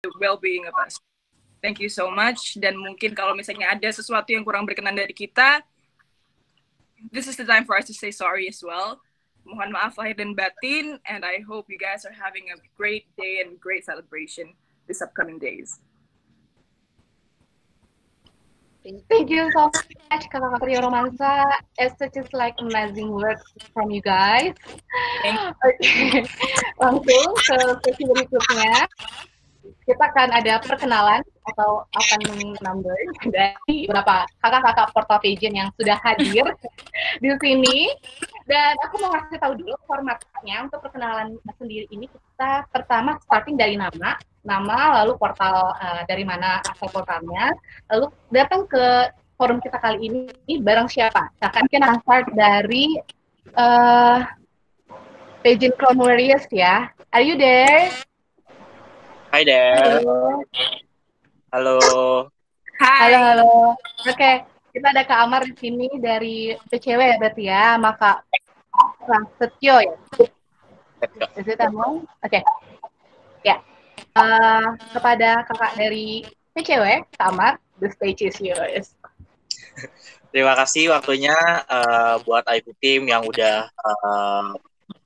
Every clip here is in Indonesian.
well-being of us. Thank you so much. Dan mungkin kalau misalnya ada sesuatu yang kurang berkenan dari kita, this is the time for us to say sorry as well. Mohon maaf lahir dan batin, and I hope you guys are having a great day and great celebration this upcoming days. Thank you so much, Kakak Trio Romansa. It's such like amazing work from you guys. Okay. Langsung ke sesi berikutnya. Kita akan ada perkenalan atau opening number dari beberapa kakak-kakak Portal Pageant yang sudah hadir di sini. Dan aku mau ngasih tahu dulu formatnya untuk perkenalan sendiri ini. Kita pertama starting dari nama, lalu portal dari mana asal portalnya, lalu datang ke forum kita kali ini bareng siapa. Mungkin akan start dari Pageant Clone Warriors ya. Are you there? Hi there. Halo. Hai. Halo. Oke, kita ada Kak Amar di sini dari PCW ya berarti ya, maka Setio ya. Oke. Ya. Kepada kakak dari PCW, Kak Amar, the stage is yours. Terima kasih waktunya buat IQ Team yang udah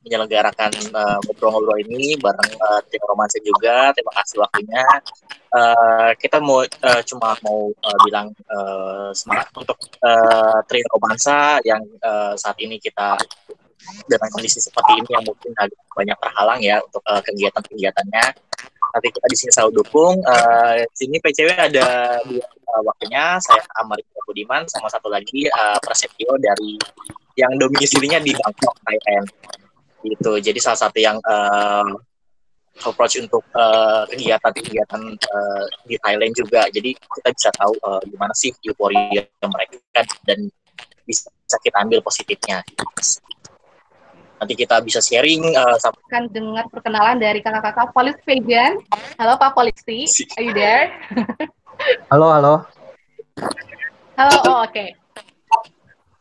menyelenggarakan ngobrol-ngobrol ini bareng Trio Romansa juga. Terima kasih waktunya. Kita cuma mau bilang semangat untuk Trio Romansa yang saat ini kita dengan kondisi seperti ini yang mungkin agak banyak terhalang ya untuk kegiatan-kegiatannya. Tapi kita di sini selalu dukung. Sini PCW ada dua waktunya, saya Amar Budiman sama satu lagi Prasetyo dari yang domisilinya di Bangkok, Thailand. Gitu. Jadi salah satu yang approach untuk kegiatan-kegiatan di Thailand juga. Jadi kita bisa tahu gimana sih euforia mereka dan bisa kita ambil positifnya. Nanti kita bisa sharing. Akan dengar perkenalan dari kakak-kakak Polis Pageant. Halo Pak Polisi, are you there? Halo. Halo, oke.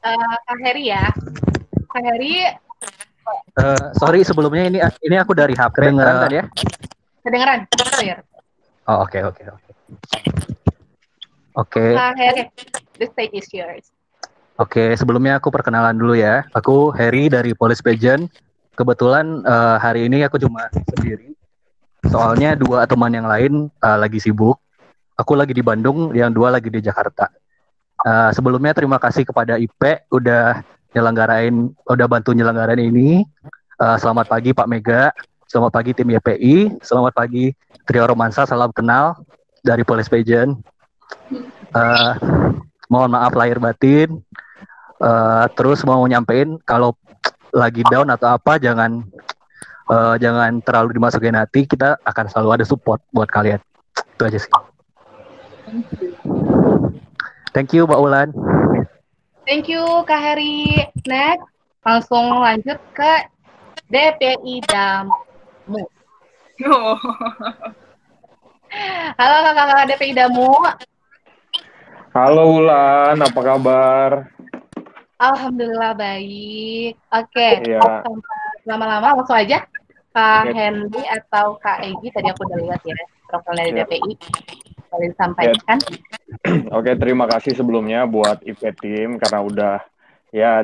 Kak Heri ya. Kak Heri. Sorry sebelumnya ini aku dari HP. Kedengeran tadi ya? Kedengeran, clear. Oh oke. Kak Heri, the stage is yours. Oke, sebelumnya aku perkenalan dulu ya. Aku Heri dari Polis Pageant. Kebetulan hari ini aku cuma sendiri. Soalnya dua teman yang lain lagi sibuk. Aku lagi di Bandung, yang dua lagi di Jakarta. Sebelumnya terima kasih kepada IP udah bantu nyelenggarain ini. Selamat pagi Pak Mega, selamat pagi tim YPI, selamat pagi Trio Romansa, salam kenal dari Polis Pageant. Mohon maaf lahir batin. Terus mau nyampein kalau lagi down atau apa jangan terlalu dimasukin hati, kita akan selalu ada support buat kalian. Itu aja sih. Thank you Mbak Ulan. Thank you Kak Heri. Next, langsung lanjut ke DPI Damu. Halo kakak-kakak DPI Damu. Halo Ulan, apa kabar? Alhamdulillah baik. Oke, Iya. lama-lama langsung aja Kak Hendy atau Kak Egi, tadi aku udah lihat ya profilnya dari DPI. Boleh disampaikan. Oke, terima kasih sebelumnya buat IP Team karena udah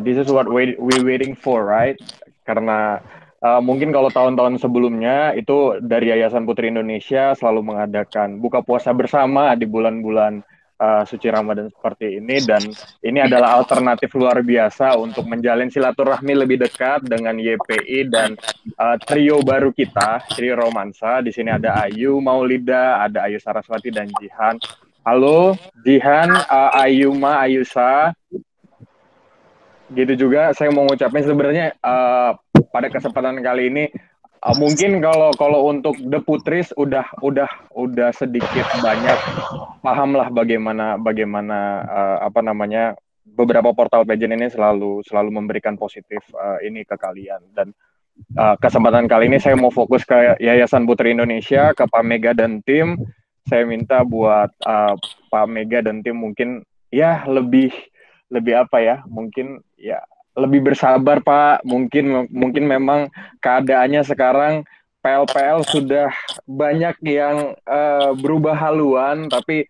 this is what we waiting for, right? Karena mungkin kalau tahun-tahun sebelumnya itu dari Yayasan Putri Indonesia selalu mengadakan buka puasa bersama di bulan-bulan suci Ramadan seperti ini, dan ini adalah alternatif luar biasa untuk menjalin silaturahmi lebih dekat dengan YPI dan trio baru kita, Trio Romansa. Di sini ada Ayu Maulida, ada Ayu Saraswati dan Jihan. Halo Jihan, Ayuma, Ayusa. Gitu juga saya mau ngucapin sebenarnya pada kesempatan kali ini mungkin kalau untuk The Putris udah sedikit banyak paham lah bagaimana beberapa portal pageant ini selalu memberikan positif ini ke kalian, dan kesempatan kali ini saya mau fokus ke Yayasan Putri Indonesia, ke Pak Mega dan tim. Saya minta buat Pak Mega dan tim mungkin ya lebih mungkin ya lebih bersabar Pak. Mungkin memang keadaannya sekarang PL-PL sudah banyak yang berubah haluan, tapi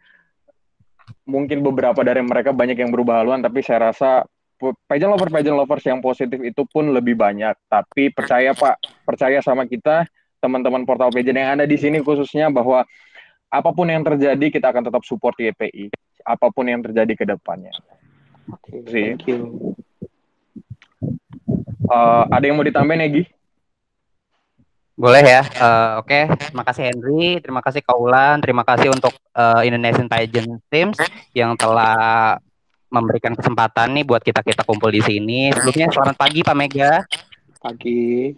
mungkin beberapa dari mereka banyak yang berubah haluan, tapi saya rasa pageant lovers yang positif itu pun lebih banyak. Tapi percaya Pak, percaya sama kita, teman-teman portal pageant yang ada di sini khususnya, bahwa apapun yang terjadi kita akan tetap support YPI, apapun yang terjadi ke depannya. Oke, thank you. Ada yang mau ditambahin, Egi? Boleh ya. Oke, terima kasih Henry, terima kasih Kaulan, terima kasih untuk Indonesian Pageant Teams yang telah memberikan kesempatan nih buat kita kumpul di sini. Sebelumnya selamat pagi Pak Mega. Pagi.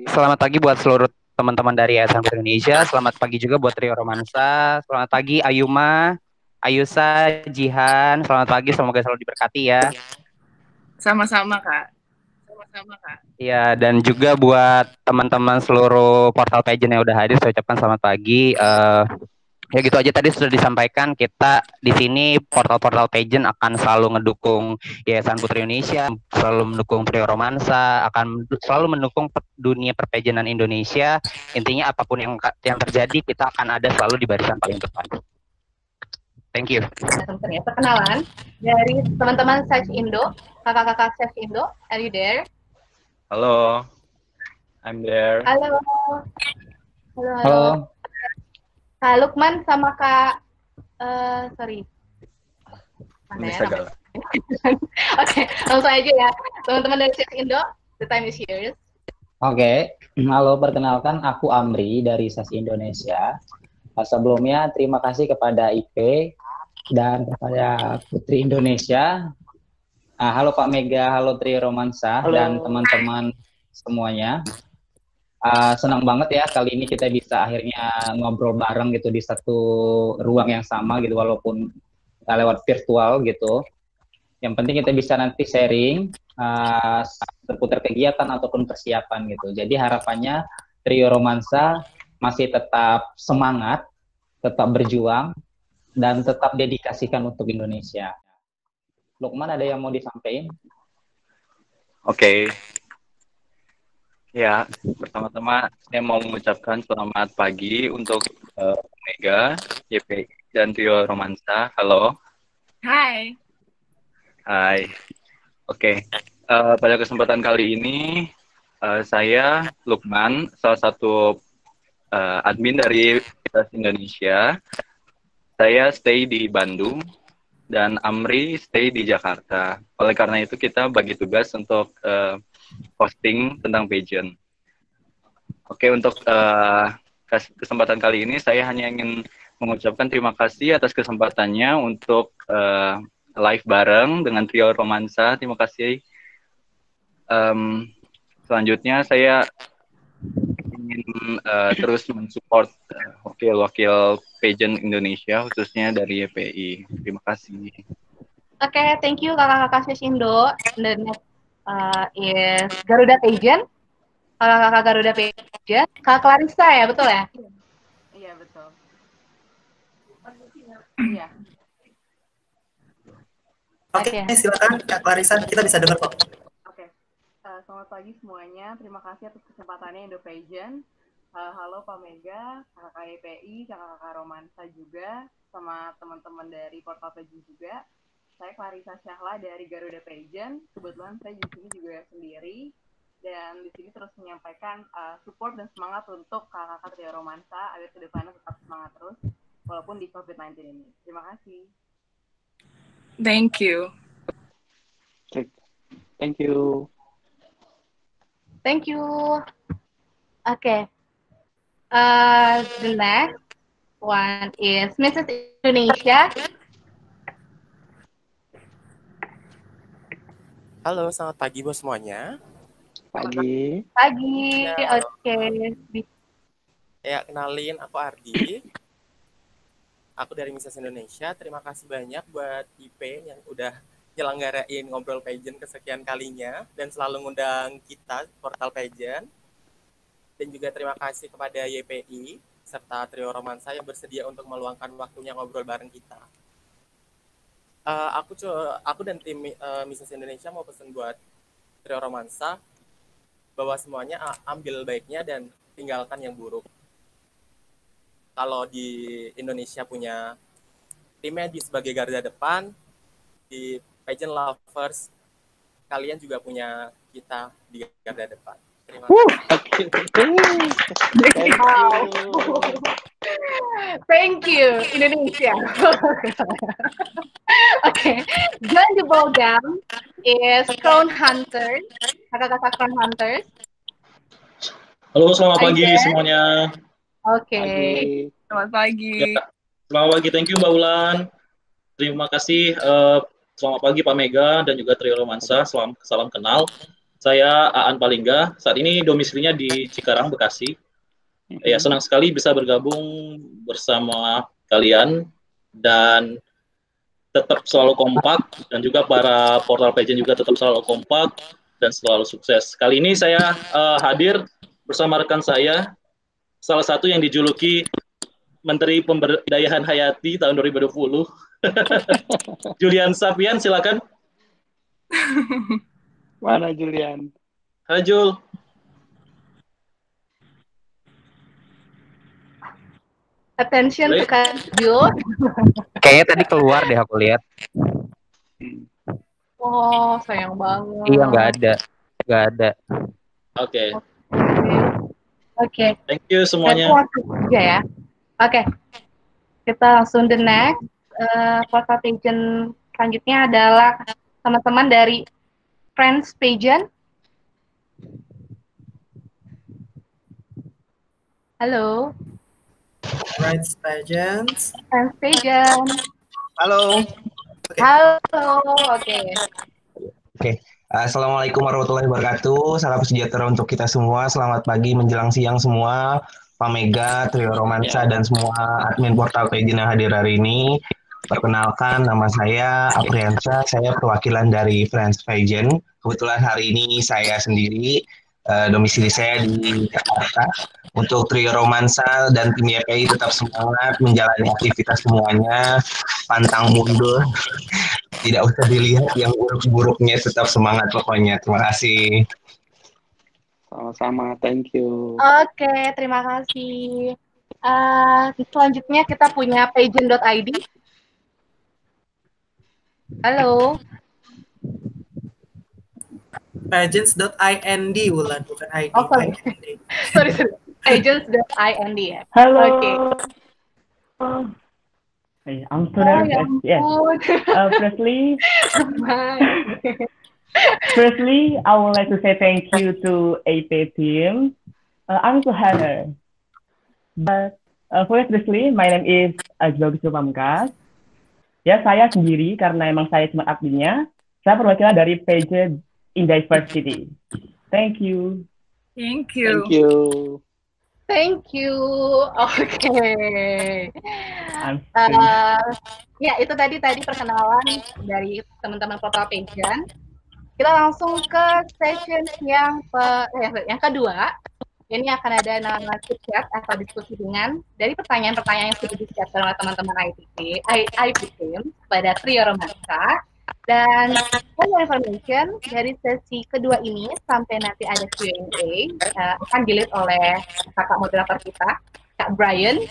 Selamat pagi buat seluruh teman-teman dari Yayasan Putri Indonesia. Selamat pagi juga buat Trio Romansa. Selamat pagi Ayuma, Ayusa, Jihan. Selamat pagi, semoga selalu diberkati ya. Sama-sama Kak. Sama-sama Kak. Iya, dan juga buat teman-teman seluruh portal pageant yang udah hadir, saya ucapkan selamat pagi. Ya gitu aja, tadi sudah disampaikan, kita di sini portal-portal pageant akan selalu ngedukung Yayasan Putri Indonesia, selalu mendukung Trio Romansa, akan selalu mendukung dunia perpageantan Indonesia. Intinya apapun yang terjadi, kita akan ada selalu di barisan paling depan. Thank you. Tentunya perkenalan dari teman-teman Search Indo, kakak-kakak Search Indo, are you there? Halo, I'm there. Halo. Halo. Kak Lukman sama Kak, sorry. Mana ya namanya? Oke, langsung aja ya. Teman-teman dari Search Indo, the time is yours. Oke, halo, perkenalkan aku Amri dari SAS Indonesia. Sebelumnya terima kasih kepada IP dan kepada Putri Indonesia. Halo Pak Mega, halo Trio Romansa, dan teman-teman semuanya. Senang banget ya kali ini kita bisa akhirnya ngobrol bareng gitu di satu ruang yang sama gitu, walaupun lewat virtual gitu. Yang penting kita bisa nanti sharing seputar kegiatan ataupun persiapan gitu. Jadi harapannya Trio Romansa masih tetap semangat, tetap berjuang, dan tetap dedikasikan untuk Indonesia. Lukman, ada yang mau disampaikan? Oke. Ya, pertama-tama saya mau mengucapkan selamat pagi untuk Mega, YPI, dan Trio Romansa. Halo. Hai. Hai. Oke. Pada kesempatan kali ini, saya Lukman, salah satu admin dari Universitas Indonesia. Saya stay di Bandung dan Amri stay di Jakarta. Oleh karena itu kita bagi tugas untuk posting tentang pageant. Oke, untuk kesempatan kali ini saya hanya ingin mengucapkan terima kasih atas kesempatannya untuk live bareng dengan Trio Romansa. Terima kasih. Selanjutnya saya ingin terus mensupport wakil-wakil pageant Indonesia, khususnya dari YPI. Terima kasih. Oke, thank you kakak-kakak Search Indo. The next is Garuda Pageant. Kakak-kakak Garuda Pageant. Kak Clarissa ya, betul ya? Iya, betul. Iya. Oke, silakan Kak Clarissa, kita bisa dengar kok. Selamat pagi semuanya. Terima kasih atas kesempatannya Indo Pageant. Halo Pak Mega, kakak YPI, kakak Romansa juga, sama teman-teman dari Portal Pageant juga. Saya Clarissa Syahla dari Garuda Pageant. Kebetulan saya di sini juga sendiri dan di sini terus menyampaikan support dan semangat untuk kakak Trio Romansa agar kedepannya tetap semangat terus walaupun di COVID-19 ini. Terima kasih. Thank you. Thank you. Thank you. Okay. The next one is Mrs. Indonesia. Halo, selamat pagi buat semuanya. Pagi. Pagi. Ya. Oke. Ya, kenalin, aku Ardi. Aku dari Mrs. Indonesia. Terima kasih banyak buat IP yang udah nyelenggarain ngobrol pageant kesekian kalinya dan selalu ngundang kita portal pageant. Dan juga terima kasih kepada YPI serta Trio Romansa yang bersedia untuk meluangkan waktunya ngobrol bareng kita. Aku dan tim Mrs. Indonesia mau pesen buat Trio Romansa bahwa semuanya ambil baiknya dan tinggalkan yang buruk. Kalau di Indonesia punya timnya sebagai garda depan, di pageant lovers kalian juga punya kita di garda depan. Terima kasih. Thank you, Indonesia. Okay, join the program is Crown Hunter, kakak-kakak Crown Hunters. Halo, selamat pagi semuanya. Oke. Selamat pagi. Ya, selamat pagi, thank you Mbak Ulan. Terima kasih. Selamat pagi Pak Mega dan juga Trio Romansa. Salam kenal. Saya Aan Palingga. Saat ini domisilinya di Cikarang, Bekasi. Ya, senang sekali bisa bergabung bersama kalian dan tetap selalu kompak, dan juga para portal pageant juga tetap selalu kompak dan selalu sukses. Kali ini saya hadir bersama rekan saya, salah satu yang dijuluki Menteri Pemberdayaan Hayati tahun 2020. Julian Sapian, silakan. Mana Julian? Hai Jul. Attention to Jul. Kayaknya tadi keluar deh aku lihat. Oh, sayang banget. Iya, nggak ada. Oke. Oke. Thank you semuanya. Ya. Oke. Kita langsung the next. Portal pageant selanjutnya adalah teman-teman dari Friends Pageant. Halo. Friends Pageant. Friends Pageant. Halo. Okay. Halo. Oke. Oke. Assalamualaikum warahmatullahi wabarakatuh. Salam sejahtera untuk kita semua. Selamat pagi menjelang siang semua. Pak Mega, Trio Romansa, dan semua admin portal pageant yang hadir hari ini. Perkenalkan, nama saya Apriansa, saya perwakilan dari Friends Pageant. Kebetulan hari ini saya sendiri, domisili saya di Jakarta. Untuk Trio Romansa dan tim YPI tetap semangat menjalani aktivitas semuanya, pantang mundur, tidak usah dilihat yang buruk-buruknya, tetap semangat pokoknya. Terima kasih. Sama-sama, thank you. Oke, terima kasih. Selanjutnya kita punya pageant.id. Halo. Pageants.ind, Wulan, bukan ID. Oh, sorry. Pageants.ind ya. Halo. Oke. Hey, I'm so nervous. Yes. Firstly, I would like to say thank you to AP team. I'm so happy. But firstly, my name is Ajog Pamungkas. Ya, saya sendiri karena emang saya cuma adminnya. Saya perwakilan dari Pageant in Diversity. Thank you. Thank you. Thank you. Thank you. Oke. Ya, itu tadi perkenalan dari teman-teman portal pageant. Kita langsung ke session yang kedua. Ini akan ada nama chat atau diskusi ringan dari pertanyaan-pertanyaan yang sudah disiapkan oleh teman-teman IP team pada Trio Romansa. Dan for information, dari sesi kedua ini sampai nanti ada Q&A akan di-lead oleh kakak moderator kita, Kak Brian.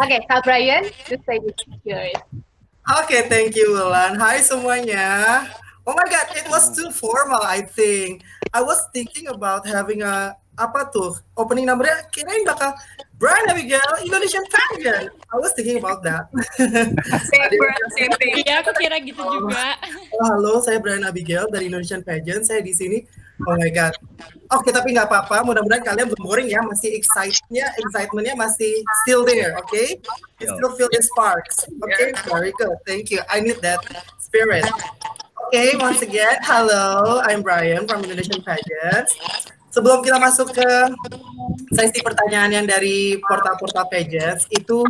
Oke, Kak Brian, the stage is yours. Oke, thank you, Wulan. Hai semuanya. Oh my God, it was too formal, I think. I was thinking about having opening numbernya kirain bakal Brian Abigail Indonesian Pageant. I was thinking about that. Iya, aku kira gitu juga. Oh, halo, saya Brian Abigail dari Indonesian Pageant. Saya di sini. Oh my God. Oke, tapi nggak apa-apa. Mudah-mudahan kalian belum boring ya. Masih excitementnya masih still there. Okay? You still feel the sparks. Okay, very good. Thank you. I need that spirit. Okay, once again, hello. I'm Brian from Indonesian Pageant. Sebelum kita masuk ke sesi pertanyaan yang dari portal-portal pageants, itu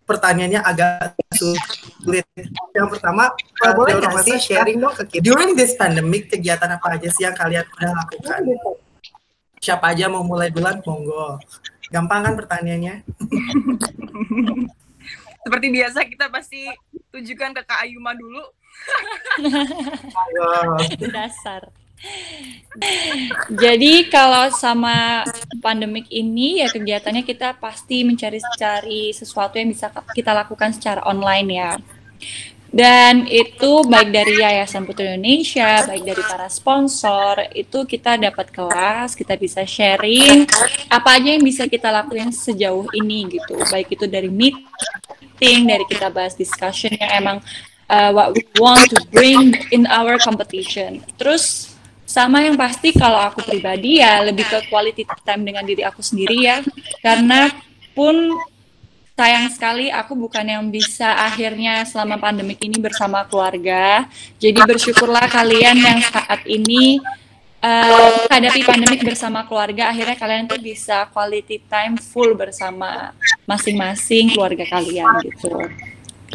pertanyaannya agak sulit. Yang pertama, boleh nggak sih sharing dong ke kita? During this pandemic, kegiatan apa aja sih yang kalian udah lakukan? Siapa aja mau mulai duluan, monggo. Gampang kan pertanyaannya? Seperti biasa, kita pasti tujukan ke Kak Ayuma dulu. Dasar. Jadi kalau sama pandemik ini ya kegiatannya kita pasti mencari sesuatu yang bisa kita lakukan secara online ya. Dan itu baik dari Yayasan Putri Indonesia, baik dari para sponsor, itu kita dapat kelas, kita bisa sharing apa aja yang bisa kita lakuin sejauh ini gitu. Baik itu dari meeting, dari kita bahas discussion yang emang what we want to bring in our competition. Terus sama yang pasti kalau aku pribadi ya lebih ke quality time dengan diri aku sendiri ya. Karena pun sayang sekali aku bukan yang bisa akhirnya selama pandemik ini bersama keluarga. Jadi bersyukurlah kalian yang saat ini menghadapi pandemik bersama keluarga, akhirnya kalian tuh bisa quality time full bersama masing-masing keluarga kalian gitu.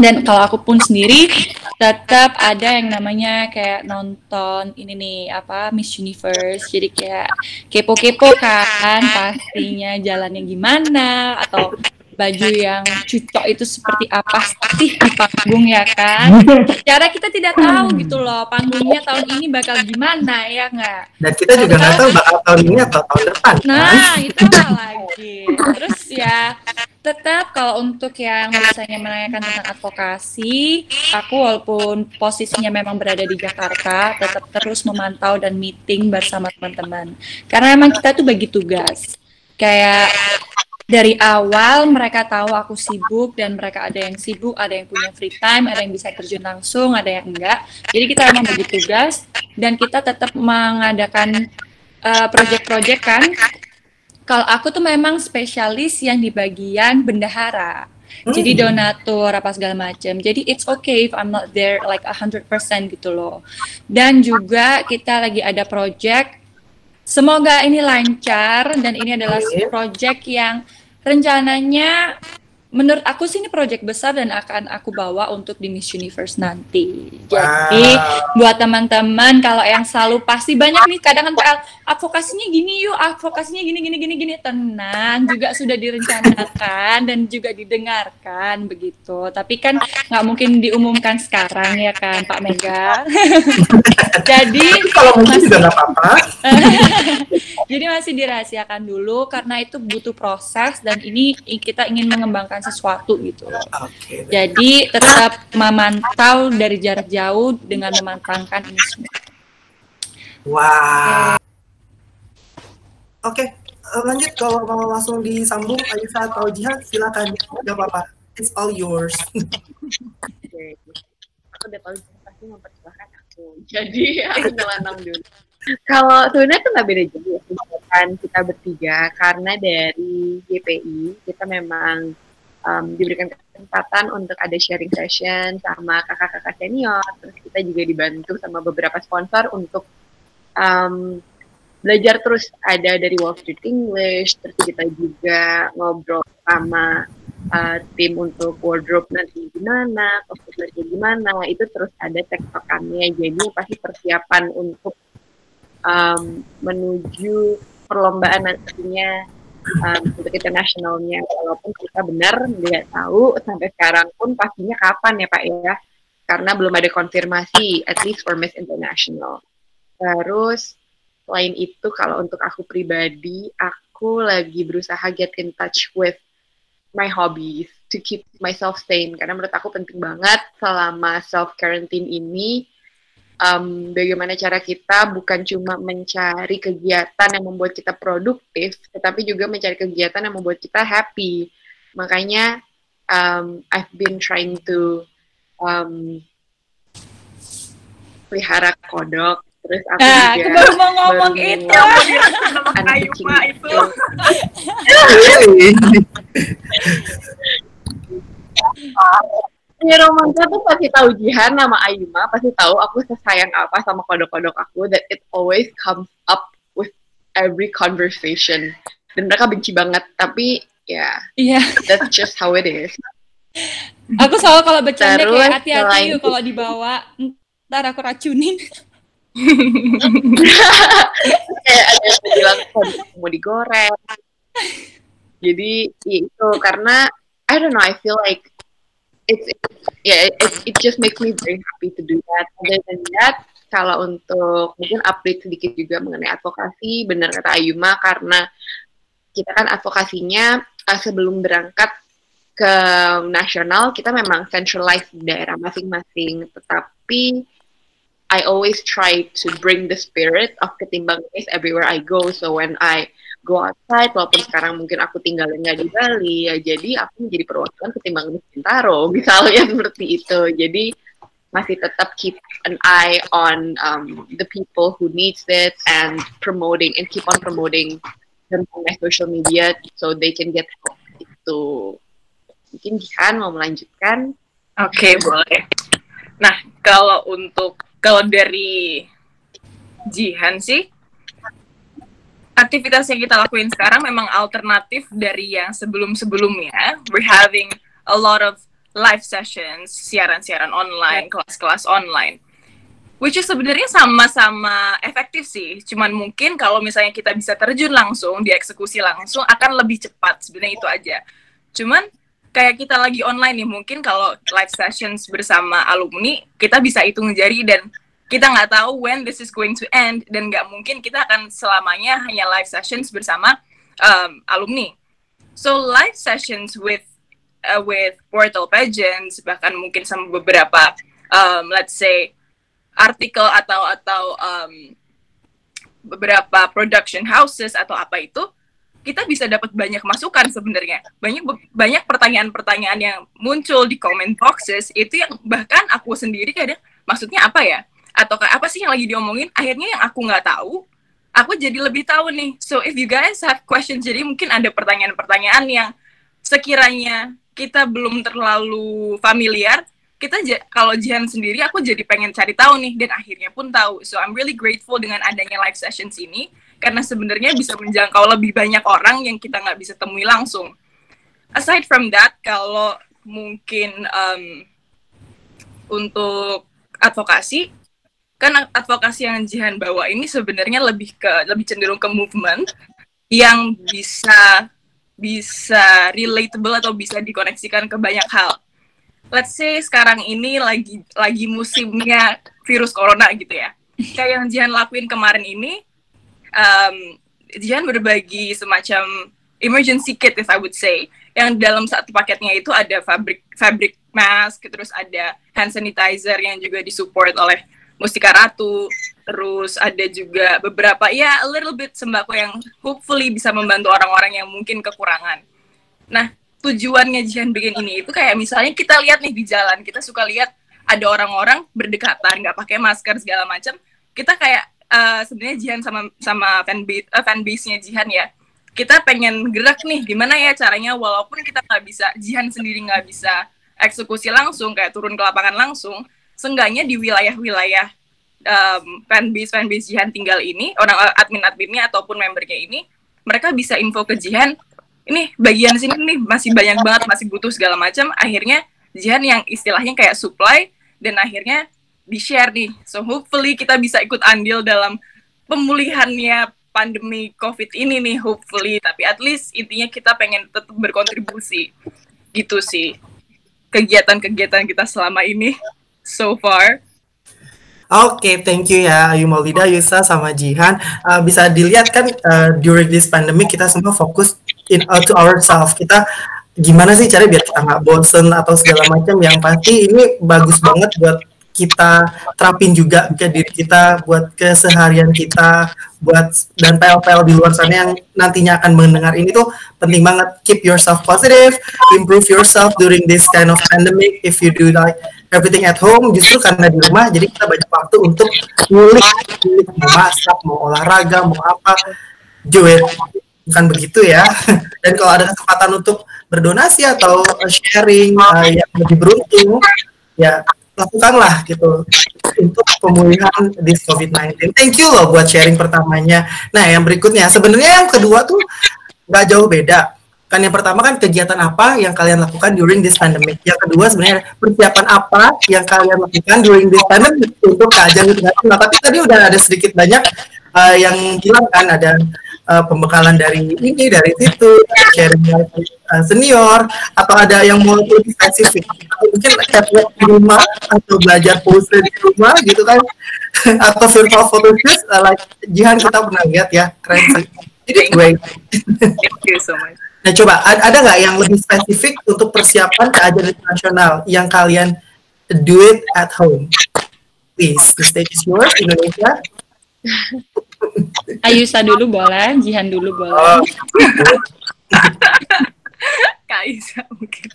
Dan kalau aku pun sendiri tetap ada yang namanya kayak nonton ini nih apa Miss Universe, jadi kayak kepo-kepo kan pastinya jalannya gimana atau baju yang cocok itu seperti apa sih di panggung ya kan? Cara kita tidak tahu gitu loh panggungnya tahun ini bakal gimana ya nggak? Dan kita juga nggak tahu bakal tahun ini atau tahun depan. Nah itu lagi. Terus ya tetap kalau untuk yang misalnya menanyakan tentang advokasi, aku walaupun posisinya memang berada di Jakarta, tetap terus memantau dan meeting bersama teman-teman. Karena memang kita tuh bagi tugas. Kayak dari awal mereka tahu aku sibuk dan mereka ada yang sibuk, ada yang punya free time, ada yang bisa terjun langsung, ada yang enggak. Jadi kita memang bagi tugas dan kita tetap mengadakan project-project kan. Kalau aku tuh memang spesialis yang di bagian bendahara. Jadi donatur apa segala macam. Jadi it's okay if I'm not there like 100% gitu loh. Dan juga kita lagi ada project. Semoga ini lancar dan ini adalah project yang rencananya menurut aku sih ini project besar dan akan aku bawa untuk di Miss Universe nanti. Jadi buat teman-teman kalau yang selalu pasti banyak nih kadang kan advokasinya gini yuk, advokasinya gini, tenang juga sudah direncanakan dan juga didengarkan begitu. Tapi kan nggak mungkin diumumkan sekarang ya kan Pak Mega. Jadi kalau mungkin juga nggak apa-apa. Jadi masih dirahasiakan dulu karena itu butuh proses dan ini kita ingin mengembangkan sesuatu gitu. Jadi tetap memantau dari jarak jauh dengan mematangkan ini semua. Wah. Oke, lanjut kalau mau langsung disambung Aisyah atau Jihan silakan, nggak apa-apa. It's all yours. Aku udah tahu pasti mempersilahkan aku. Jadi aku nyelenang dulu. Kalau sebenarnya tuh nggak beda jauh ya kegiatan kita bertiga karena dari GPI kita memang diberikan kesempatan untuk ada sharing session sama kakak-kakak senior, terus kita juga dibantu sama beberapa sponsor untuk belajar terus ada dari Wall Street English, terus kita juga ngobrol sama tim untuk wardrobe nanti gimana, costumernya gimana, itu terus ada tektokannya, jadi pasti persiapan untuk menuju perlombaan nantinya untuk internasionalnya, walaupun kita benar nggak tahu sampai sekarang pun pastinya kapan ya Pak ya, karena belum ada konfirmasi at least for Miss International. Terus selain itu kalau untuk aku pribadi, aku lagi berusaha get in touch with my hobbies to keep myself sane, karena menurut aku penting banget selama self quarantine ini. Bagaimana cara kita bukan cuma mencari kegiatan yang membuat kita produktif, tetapi juga mencari kegiatan yang membuat kita happy. Makanya I've been trying to pelihara kodok. Terus aku juga aku baru mau ngomong itu. Anak kecil itu. Ya Romansa tuh pasti tahu Jihan nama Ayuma, pasti tahu aku sesayang apa sama kodok-kodok aku, that it always comes up with every conversation. Dan mereka benci banget, tapi ya, that's just how it is. Aku selalu kalau bercanda Terus, kayak hati-hati yuk kalau dibawa, ntar aku racunin. Kayak ada yang bilang mau digoreng. Jadi itu karena I don't know, I feel like it just makes me very happy to do that. Other than that, Kalau untuk mungkin update sedikit juga mengenai advokasi, benar kata Ayuma, karena kita kan advokasinya sebelum berangkat ke nasional, kita memang centralized di daerah masing-masing, tetapi I always try to bring the spirit of Ketimbang Case everywhere I go. So when I go outside, walaupun sekarang mungkin aku tinggalnya nggak di Bali, ya jadi aku menjadi perwakilan Ketimbang Case Bintaro, misalnya seperti itu. Jadi masih tetap keep an eye on the people who needs it and promoting and keep on promoting them on my social media so they can get help. Itu mungkin Jihan mau melanjutkan. Oke, boleh. Nah, kalau dari Jihan sih, aktivitas yang kita lakuin sekarang memang alternatif dari yang sebelum-sebelumnya. We're having a lot of live sessions, siaran-siaran online, kelas-kelas online. Which is sebenarnya sama-sama efektif sih. Cuman mungkin kalau misalnya kita bisa terjun langsung, dieksekusi langsung, akan lebih cepat. Sebenarnya itu aja. Cuman kayak kita lagi online nih, mungkin kalau live sessions bersama alumni, kita bisa hitung jari dan kita nggak tahu when this is going to end, dan nggak mungkin kita akan selamanya hanya live sessions bersama alumni. So live sessions with portal pageants, bahkan mungkin sama beberapa let's say artikel atau beberapa production houses atau apa itu, kita bisa dapat banyak masukan sebenarnya. Banyak pertanyaan-pertanyaan yang muncul di comment boxes itu yang bahkan aku sendiri kadang maksudnya apa ya? Atau apa sih yang lagi diomongin? Akhirnya yang aku nggak tahu, aku jadi lebih tahu nih. So if you guys have questions, jadi mungkin ada pertanyaan-pertanyaan yang sekiranya kita belum terlalu familiar, kalau Jihan sendiri, aku jadi pengen cari tahu nih, dan akhirnya pun tahu. So I'm really grateful dengan adanya live sessions ini, karena sebenarnya bisa menjangkau lebih banyak orang yang kita nggak bisa temui langsung. Aside from that, kalau mungkin untuk advokasi, kan advokasi yang Jihan bawa ini sebenarnya lebih cenderung ke movement yang bisa relatable atau bisa dikoneksikan ke banyak hal. Let's say sekarang ini lagi musimnya virus corona gitu ya. Kayak yang Jihan lakuin kemarin ini, Jihan berbagi semacam emergency kit, if I would say, yang dalam satu paketnya itu ada fabric mask, terus ada hand sanitizer yang juga disupport oleh Mustika Ratu, terus ada juga beberapa a little bit sembako yang hopefully bisa membantu orang-orang yang mungkin kekurangan. Nah, tujuannya Jihan bikin ini itu kayak misalnya kita lihat nih di jalan, kita suka lihat ada orang-orang berdekatan, nggak pakai masker segala macam. Kita kayak sebenarnya Jihan sama fanbase-nya Jihan ya, kita pengen gerak nih, gimana ya caranya walaupun kita nggak bisa, Jihan sendiri nggak bisa eksekusi langsung, kayak turun ke lapangan langsung, seenggaknya di wilayah-wilayah fanbase Jihan tinggal ini, orang admin-adminnya ataupun membernya ini, mereka bisa info ke Jihan, ini bagian sini nih masih banyak banget, masih butuh segala macam. Akhirnya Jihan yang istilahnya kayak supply, dan akhirnya di-share nih. So hopefully kita bisa ikut andil dalam pemulihannya pandemi COVID ini nih, hopefully. Tapi at least intinya kita pengen tetap berkontribusi. Gitu sih kegiatan-kegiatan kita selama ini so far. Oke, thank you ya Ayu Maulida, Yusa, sama Jihan. Bisa dilihat kan during this pandemic kita semua fokus to ourselves. Kita gimana sih cara biar kita nggak bosen atau segala macam. Yang pasti ini bagus banget buat kita terapin juga ke diri kita, buat keseharian kita, buat dan PL-PL di luar sana yang nantinya akan mendengar ini tuh penting banget. Keep yourself positive, improve yourself during this kind of pandemic. If you do like everything at home, justru karena di rumah, jadi kita banyak waktu untuk ngulik mau masak, mau olahraga, mau apa, do it. Bukan begitu ya. Dan kalau ada kesempatan untuk berdonasi atau sharing yang lebih beruntung, ya lakukanlah gitu untuk pemulihan this COVID-19. Thank you loh buat sharing pertamanya. Nah, yang berikutnya, sebenarnya yang kedua tuh nggak jauh beda. Kan yang pertama kan kegiatan apa yang kalian lakukan during this pandemic. Yang kedua sebenarnya persiapan apa yang kalian lakukan during this pandemic untuk keajang internasional. Nah, tapi tadi udah ada sedikit banyak yang bilang kan ada pembekalan dari ini, dari situ, sharing senior, atau ada yang mau lebih spesifik? Atau mungkin catwalk di rumah, atau belajar pose di rumah gitu kan, atau virtual photoshoot, like Jihan kita pernah lihat ya, keren sih. Jadi great. Thank you so much. Nah coba, ada nggak yang lebih spesifik untuk persiapan ke ajang internasional yang kalian do it at home? Please, the stage is yours, Indonesia. Ayusa dulu boleh, Jihan dulu boleh. Oh. Kak Ayusa mungkin.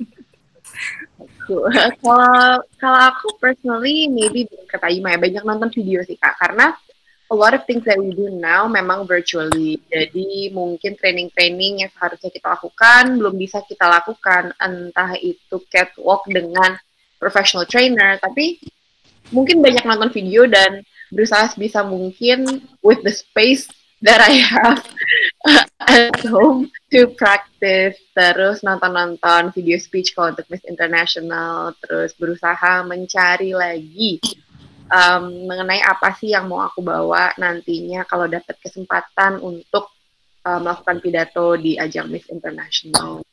Kalau aku personally maybe kata Ima ya, banyak nonton video sih Kak, karena a lot of things that we do now memang virtually. Jadi mungkin training-training yang seharusnya kita lakukan belum bisa kita lakukan, entah itu catwalk dengan professional trainer, tapi mungkin banyak nonton video dan berusaha sebisa mungkin with the space that I have at home to practice, terus nonton-nonton video speech kalau untuk Miss International, terus berusaha mencari lagi mengenai apa sih yang mau aku bawa nantinya kalau dapat kesempatan untuk melakukan pidato di ajang Miss International.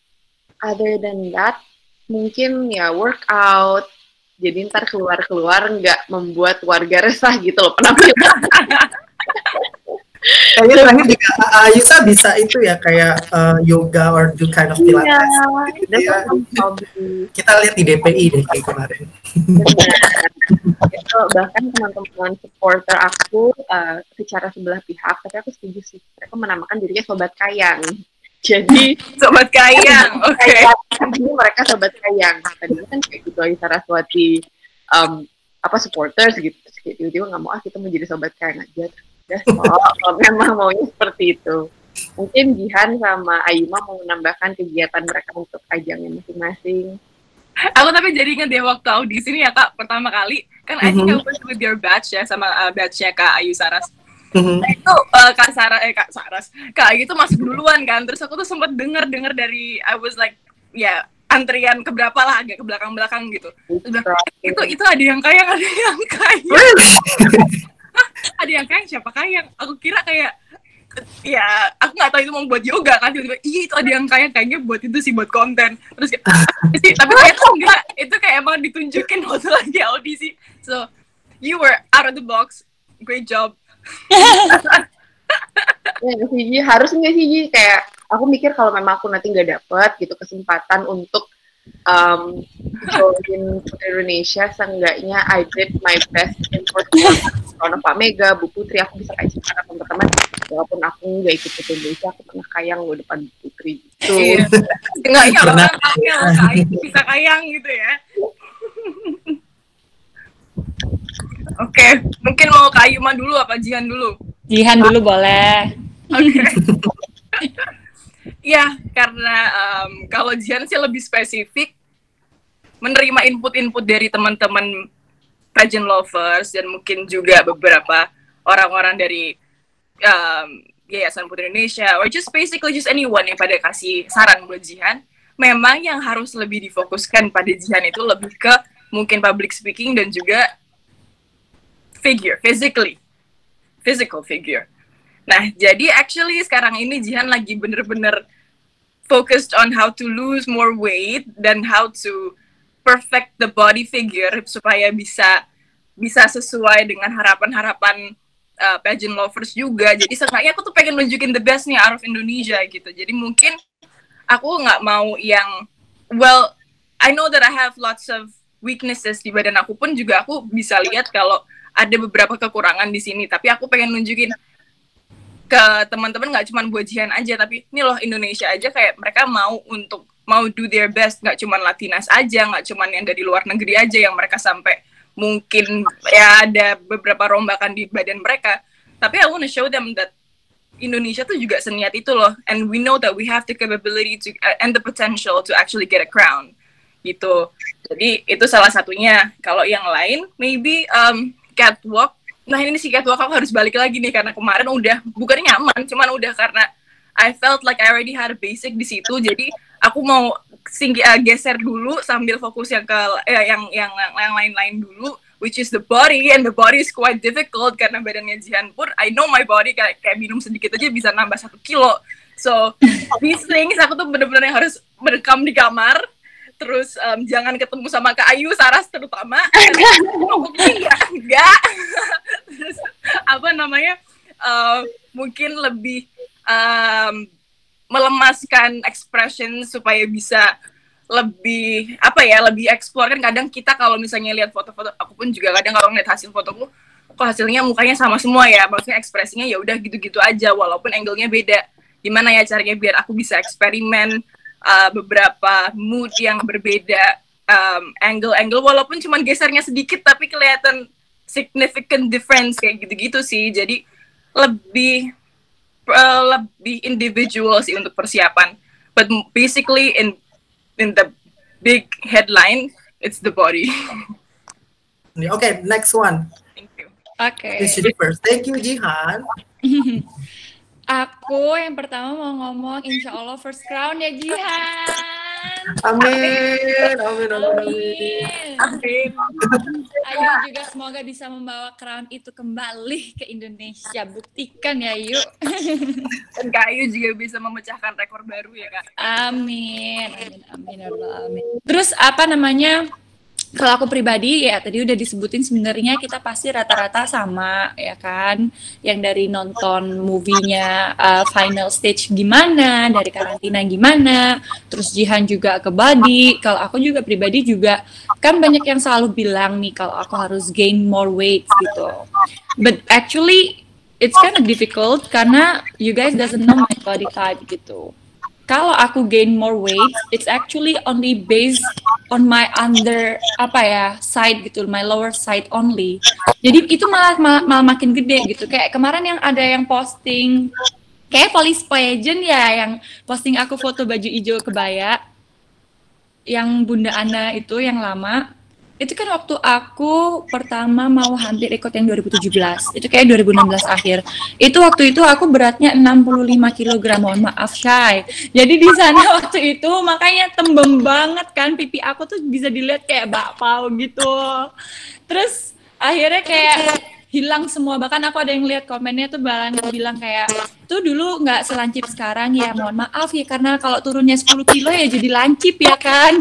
Other than that, mungkin ya workout, jadi ntar keluar-keluar nggak membuat warga resah gitu loh penampilan. Kayaknya terakhir juga Ayusa bisa itu ya, kayak yoga or do kind of pilates. Gitu ya. Kita lihat di DPI deh kayak kemarin. Itu bahkan teman-teman supporter aku secara sebelah pihak, tapi aku setuju sih, mereka menamakan dirinya Sobat Kayang. Jadi Sobat Kayang, oke. Jadi mereka Sobat Kayang. Tadinya kan kayak gitu Ayu Saraswati supporters gitu. Terus kayak tiba-tiba nggak mau kita mau jadi Sobat Kayang aja. Kalau memang maunya seperti itu. Mungkin Jihan sama Ayuma mau menambahkan kegiatan mereka untuk ajangnya masing-masing. Aku tapi jadi ingat deh waktu audisi ini ya Kak, pertama kali kan I think I was with your batch ya, sama batchnya Kak Ayu Saras. Nah itu Kak Ayu tuh masuk duluan kan, terus aku tuh sempat dengar dari I was like ya antrian keberapa lah, agak ke belakang gitu. Itu ada yang kayang, ada yang kayang, siapa kayang? Aku kira kayak ya aku nggak tahu itu mau buat yoga kan, tiba-tiba iya itu ada yang kayaknya buat itu sih, buat konten. Terus kayak tapi ternyata enggak, itu kayak emang ditunjukin waktu lagi audisi. So you were out of the box, great job. Ya sih, harus nggak sih, kayak aku mikir kalau memang aku nanti nggak dapet gitu kesempatan untuk join Indonesia, seenggaknya I did my best in front of Pak Mega, Bu Putri, aku bisa kayak cerita teman-teman, walaupun aku nggak ikut ke Indonesia, aku pernah kayang loh depan Bu Putri gitu. Enggak, iya orang kayang, bisa kayang gitu ya. Oke, mungkin mau Kak Ayuma dulu apa Jihan dulu? Jihan dulu boleh. Oke. Ya, karena kalau Jihan sih lebih spesifik menerima input-input dari teman-teman pageant lovers dan mungkin juga beberapa orang-orang dari Yayasan Putri Indonesia, or just basically just anyone yang pada kasih saran buat Jihan. Memang yang harus lebih difokuskan pada Jihan itu lebih ke mungkin public speaking dan juga physical figure. Nah, jadi actually sekarang ini Jihan lagi bener-bener focused on how to lose more weight dan how to perfect the body figure supaya bisa sesuai dengan harapan-harapan pageant lovers juga. Jadi seenggaknya aku tuh pengen nunjukin the best nih out of Indonesia gitu. Jadi mungkin aku nggak mau yang, well, I know that I have lots of weaknesses di badan aku pun juga aku bisa lihat kalau ada beberapa kekurangan di sini, tapi aku pengen nunjukin ke teman-teman nggak cuma buat Jihan aja, tapi ini loh Indonesia aja kayak mereka mau do their best, nggak cuma Latinas aja, nggak cuma yang dari luar negeri aja yang mereka sampai mungkin ya ada beberapa rombakan di badan mereka, tapi I want to show them that Indonesia tuh juga seniat itu loh, and we know that we have the capability to and the potential to actually get a crown gitu. Jadi itu salah satunya. Kalau yang lain maybe catwalk. Nah ini sih catwalk aku harus balik lagi nih karena kemarin udah bukannya nyaman, cuman udah karena I felt like I already had a basic di situ. Jadi aku mau geser dulu sambil fokus yang ke yang lain-lain dulu, which is the body, and the body is quite difficult karena badannya Jihan pun I know my body kayak minum sedikit aja bisa nambah 1 kilo. So these things aku tuh bener-bener harus mendekam di kamar, terus jangan ketemu sama Kak Ayu, Saras terutama. Ya enggak. Terus mungkin lebih melemaskan expression supaya bisa lebih lebih explore. Kan kadang kita kalau misalnya lihat foto-foto, aku pun juga kadang kalau ngeliat hasil fotoku, kok hasilnya mukanya sama semua ya, maksudnya ekspresinya ya udah gitu-gitu aja walaupun angle-nya beda. Gimana ya caranya biar aku bisa eksperimen beberapa mood yang berbeda, angle-angle walaupun cuma gesernya sedikit tapi kelihatan significant difference kayak gitu-gitu sih. Jadi lebih individual sih untuk persiapan. But basically in the big headline, it's the body. Okay, next one. Oke. First. Thank you, Jihan. Aku yang pertama mau ngomong, insya Allah first crown ya Jihan. Amin. Ayu juga semoga bisa membawa crown itu kembali ke Indonesia. Buktikan ya Ayu. Dan Kak Ayu juga bisa memecahkan rekor baru ya Kak. Amin. Terus kalau aku pribadi ya tadi udah disebutin, sebenarnya kita pasti rata-rata sama ya kan, yang dari nonton movie-nya Final Stage gimana, dari karantina gimana, terus Jihan juga ke body. Kalau aku juga pribadi juga kan banyak yang selalu bilang nih kalau aku harus gain more weight gitu, but actually it's kind of difficult karena you guys doesn't know my body type gitu. Kalau aku gain more weight, it's actually only based on my side gitu, my lower side only. Jadi itu malah makin gede gitu. Kayak kemarin yang ada yang posting, kayak Police Pageant ya, yang posting aku foto baju hijau kebaya, yang Bunda Ana itu yang lama. Itu kan waktu aku pertama mau hampir ikut yang 2017. Itu kayak 2016 akhir. Itu waktu itu aku beratnya 65 kg. Mohon maaf, Shay. Jadi di sana waktu itu makanya tembem banget kan, pipi aku tuh bisa dilihat kayak bakpao gitu. Terus akhirnya kayak hilang semua. Bahkan aku ada yang lihat komennya tuh bilang kayak, tuh dulu nggak selancip sekarang ya. Mohon maaf ya, karena kalau turunnya 10 kilo ya jadi lancip ya kan.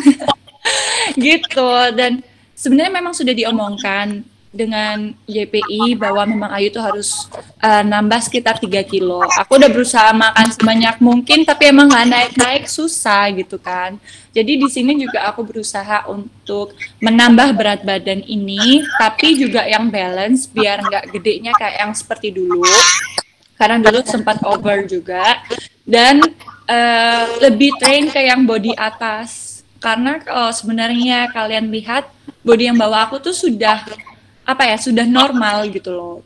Gitu. Dan sebenarnya memang sudah diomongkan dengan YPI bahwa memang Ayu tuh harus nambah sekitar 3 kilo. Aku udah berusaha makan sebanyak mungkin, tapi emang nggak naik-naik, susah gitu kan. Jadi di sini juga aku berusaha untuk menambah berat badan ini, tapi juga yang balance biar nggak gedenya kayak yang seperti dulu. Karena dulu sempat over juga. Dan lebih train ke yang body atas. Karena kalau sebenarnya kalian lihat body yang bawah aku tuh sudah normal gitu loh.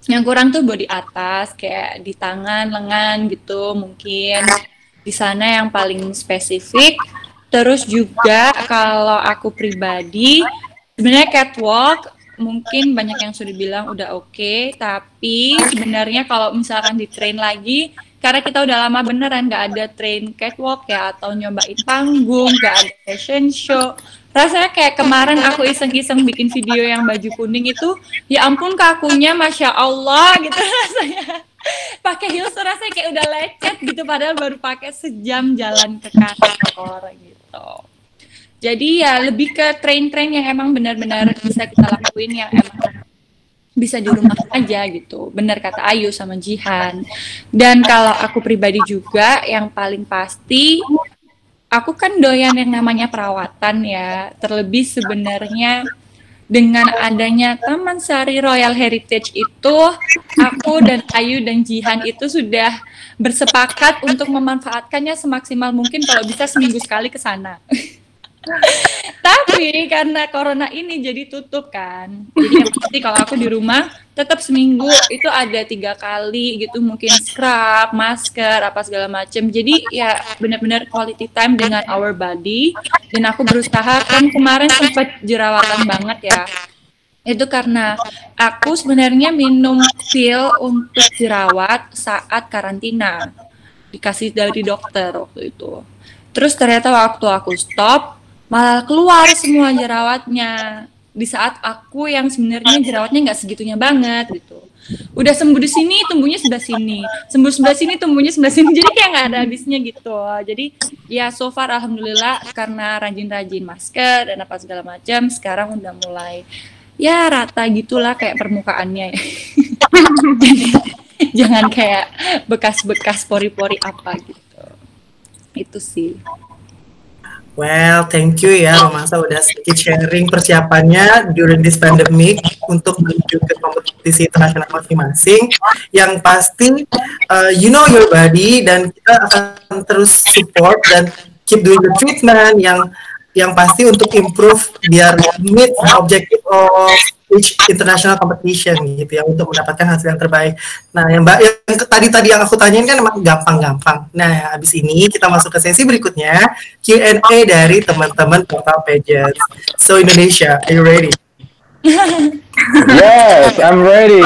Yang kurang tuh body atas kayak di tangan, lengan gitu mungkin. Di sana yang paling spesifik. Terus juga kalau aku pribadi sebenarnya catwalk mungkin banyak yang sudah bilang udah oke, tapi sebenarnya kalau misalkan di train lagi, karena kita udah lama beneran nggak ada train catwalk ya, atau nyobain panggung, nggak ada fashion show. Rasanya kayak kemarin aku iseng-iseng bikin video yang baju kuning itu, ya ampun kakunya Masya Allah gitu rasanya. Pakai heels rasanya kayak udah lecet gitu, padahal baru pakai sejam jalan ke kantor gitu. Jadi ya lebih ke train-train yang emang benar-benar bisa kita lakuin, yang emang bisa di rumah aja gitu. Benar kata Ayu sama Jihan. Dan kalau aku pribadi juga yang paling pasti, aku kan doyan yang namanya perawatan ya. Terlebih sebenarnya dengan adanya Taman Sari Royal Heritage itu, aku dan Ayu dan Jihan itu sudah bersepakat untuk memanfaatkannya semaksimal mungkin, kalau bisa seminggu sekali ke sana. Tapi karena corona ini jadi tutup kan, jadi yang pasti kalau aku di rumah tetap seminggu itu ada 3 kali gitu, mungkin scrub, masker, apa segala macam. Jadi ya benar-benar quality time dengan our body. Dan aku berusaha, kan kemarin sempat jerawatan banget ya, itu karena aku sebenarnya minum pil untuk jerawat saat karantina, dikasih dari dokter waktu itu. Terus ternyata waktu aku stop, malah keluar semua jerawatnya di saat aku yang sebenarnya jerawatnya nggak segitunya banget gitu. udah sembuh di sini tumbuhnya sebelah sini, sembuh sebelah sini tumbuhnya sebelah sini, jadi kayak nggak ada habisnya gitu. Jadi ya so far alhamdulillah karena rajin-rajin masker dan apa segala macam, sekarang udah mulai ya rata gitulah kayak permukaannya. Jadi jangan kayak bekas-bekas pori-pori apa gitu. Itu sih. Well, thank you ya Romansa udah sedikit sharing persiapannya during this pandemic untuk menuju ke kompetisi internasional masing-masing. Yang pasti, you know your body dan kita akan terus support dan keep doing the treatment yang pasti untuk improve biar meet objective of each international competition gitu ya untuk mendapatkan hasil yang terbaik. Nah, yang tadi yang aku tanyain kan emang gampang-gampang. Nah, habis ini kita masuk ke sesi berikutnya, Q&A dari teman-teman Portal Pageants. So Indonesia, are you ready? Yes, I'm ready.